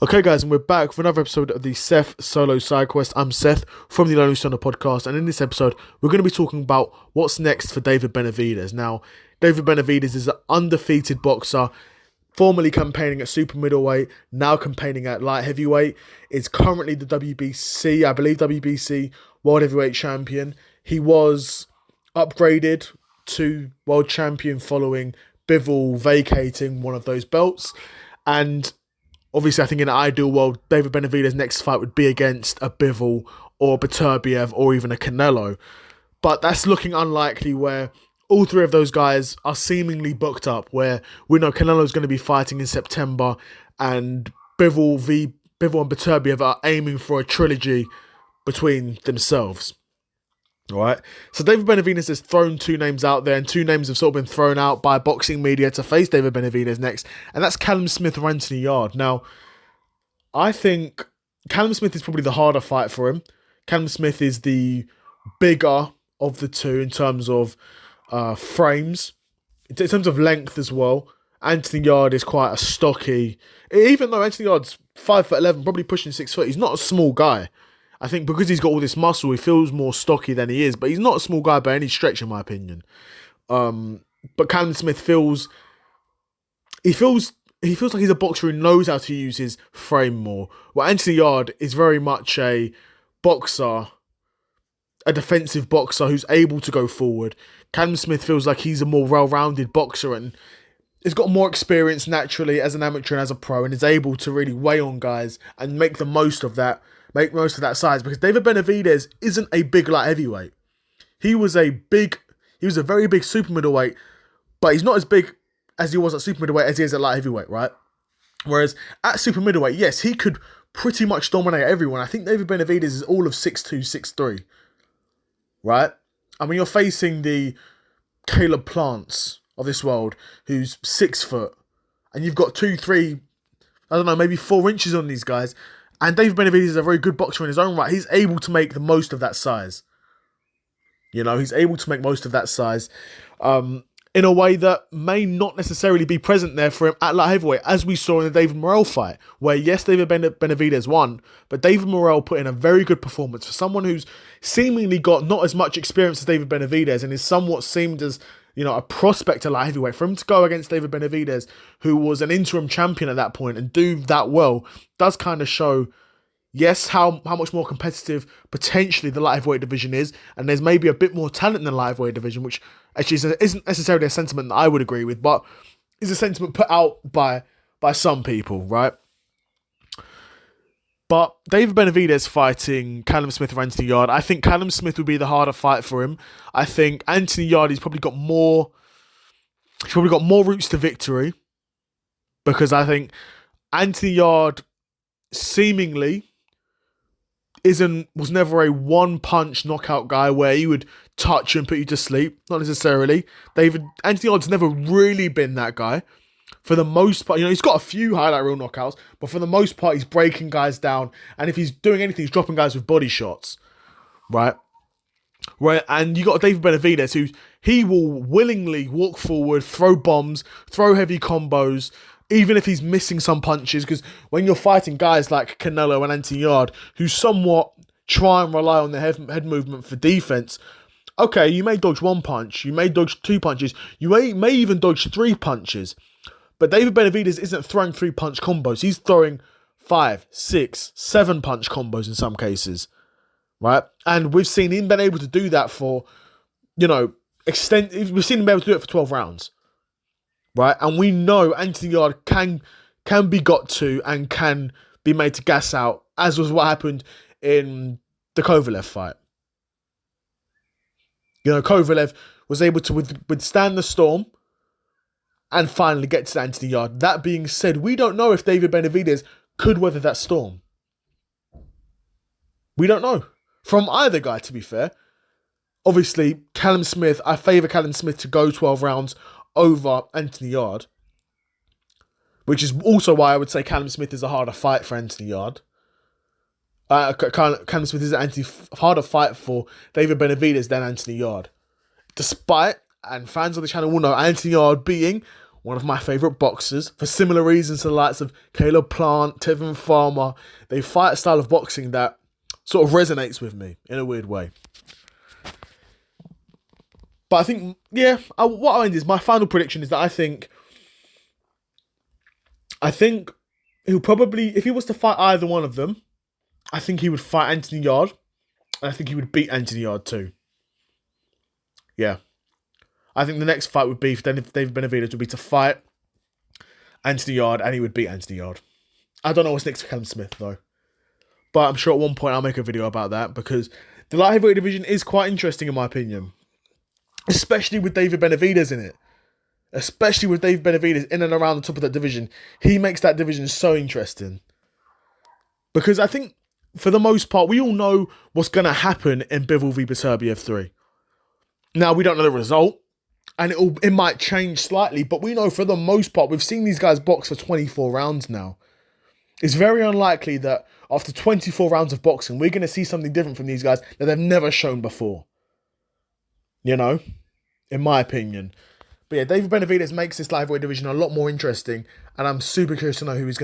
Okay, guys, and we're back for another episode of the Seth Solo Side Quest. I'm Seth from the Lonely Stoner podcast, and in this episode, we're going to be talking about what's next for David Benavidez. Now, David Benavidez is an undefeated boxer, formerly campaigning at super middleweight, now campaigning at light heavyweight. Is currently the WBC World Heavyweight Champion. He was upgraded to World Champion following Bivol vacating one of those belts, and obviously, I think in an ideal world, David Benavidez' next fight would be against a Bivol or beterbiev or even a Canelo. But that's looking unlikely, where all three of those guys are seemingly booked up, where we know Canelo's going to be fighting in September and Bivol and beterbiev are aiming for a trilogy between themselves. All right, so David Benavidez has thrown two names out there, and two names have sort of been thrown out by boxing media to face David Benavidez next, and that's Callum Smith or Anthony Yarde. Now, I think Callum Smith is probably the harder fight for him. Callum Smith is the bigger of the two in terms of frames, in terms of length as well. Anthony Yarde is quite a stocky, even though Anthony Yarde's 5'11", probably pushing 6 foot. He's not a small guy. I think because he's got all this muscle, he feels more stocky than he is. But he's not a small guy by any stretch, in my opinion. But Callum Smith feels like he's a boxer who knows how to use his frame more. Well, Anthony Yarde is very much a boxer, a defensive boxer who's able to go forward. Callum Smith feels like he's a more well-rounded boxer and has got more experience naturally as an amateur and as a pro, and is able to really weigh on guys and make the most of that. Make most of that size, because David Benavidez isn't a big light heavyweight. He was a very big super middleweight, but he's not as big as he was at super middleweight as he is at light heavyweight, right? Whereas at super middleweight, yes, he could pretty much dominate everyone. I think David Benavidez is all of 6'2", 6'3", right? I mean, you're facing the Caleb Plants of this world, who's 6 foot, and you've got 2, 3, I don't know, maybe 4 inches on these guys. And David Benavidez is a very good boxer in his own right. He's able to make the most of that size. You know, he's able to make most of that size in a way that may not necessarily be present there for him at light heavyweight, as we saw in the David Morrell fight, where yes, David Benavidez won, but David Morrell put in a very good performance for someone who's seemingly got not as much experience as David Benavidez and is somewhat seemed as, you know, a prospect at light heavyweight. For him to go against David Benavidez, who was an interim champion at that point, and do that well, does kind of show, yes, how much more competitive potentially the light heavyweight division is, and there's maybe a bit more talent in the light heavyweight division, which actually isn't necessarily a sentiment that I would agree with, but is a sentiment put out by some people, right? But David Benavidez fighting Callum Smith or Anthony Yarde, I think Callum Smith would be the harder fight for him. I think Anthony Yarde, he's probably got more routes to victory, because I think Anthony Yarde seemingly was never a one-punch knockout guy where he would touch you and put you to sleep. Not necessarily. Anthony Yarde's never really been that guy. For the most part, you know, he's got a few highlight reel knockouts, but for the most part, he's breaking guys down. And if he's doing anything, he's dropping guys with body shots, right? And you got David Benavidez, he will willingly walk forward, throw bombs, throw heavy combos, even if he's missing some punches, because when you're fighting guys like Canelo and Anthony Yarde, who somewhat try and rely on their head movement for defense, okay, you may dodge one punch, you may dodge 2 punches, you may even dodge 3 punches, but David Benavidez isn't throwing 3-punch combos. He's throwing 5, 6, 7-punch combos in some cases, right? And we've seen him been able to do that for, you know, we've seen him be able to do it for 12 rounds. Right, and we know Anthony Yarde can be got to and can be made to gas out, as was what happened in the Kovalev fight. You know, Kovalev was able to withstand the storm and finally get to Anthony Yarde. That being said, we don't know if David Benavidez could weather that storm. We don't know. From either guy, to be fair. Obviously, Callum Smith, I favour Callum Smith to go 12 rounds over Anthony Yarde, which is also why I would say Callum Smith is a harder fight for Anthony Yarde. Callum Smith is a harder fight for David Benavidez than Anthony Yarde. Despite, and fans of the channel will know, Anthony Yarde being one of my favourite boxers, for similar reasons to the likes of Caleb Plant, Tevin Farmer. They fight a style of boxing that sort of resonates with me in a weird way. But I think, yeah, what I mean is, my final prediction is that I think he'll probably, if he was to fight either one of them, I think he would fight Anthony Yarde, and I think he would beat Anthony Yarde too. Yeah. I think the next fight would be, then if David Benavidez would be to fight Anthony Yarde, and he would beat Anthony Yarde. I don't know what's next for Callum Smith, though. But I'm sure at one point I'll make a video about that, because the light heavyweight division is quite interesting in my opinion. Especially with David Benavidez in it. Especially with David Benavidez in and around the top of that division. He makes that division so interesting. Because I think, for the most part, we all know what's going to happen in Bivol v Beterbiev 3. Now, we don't know the result. And it might change slightly. But we know for the most part, we've seen these guys box for 24 rounds now. It's very unlikely that after 24 rounds of boxing, we're going to see something different from these guys that they've never shown before. You know, in my opinion. But yeah, David Benavidez makes this lightweight division a lot more interesting, and I'm super curious to know who his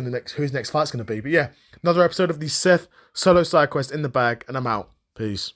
next fight's going to be. But yeah, another episode of the Seth solo side quest in the bag, and I'm out. Peace.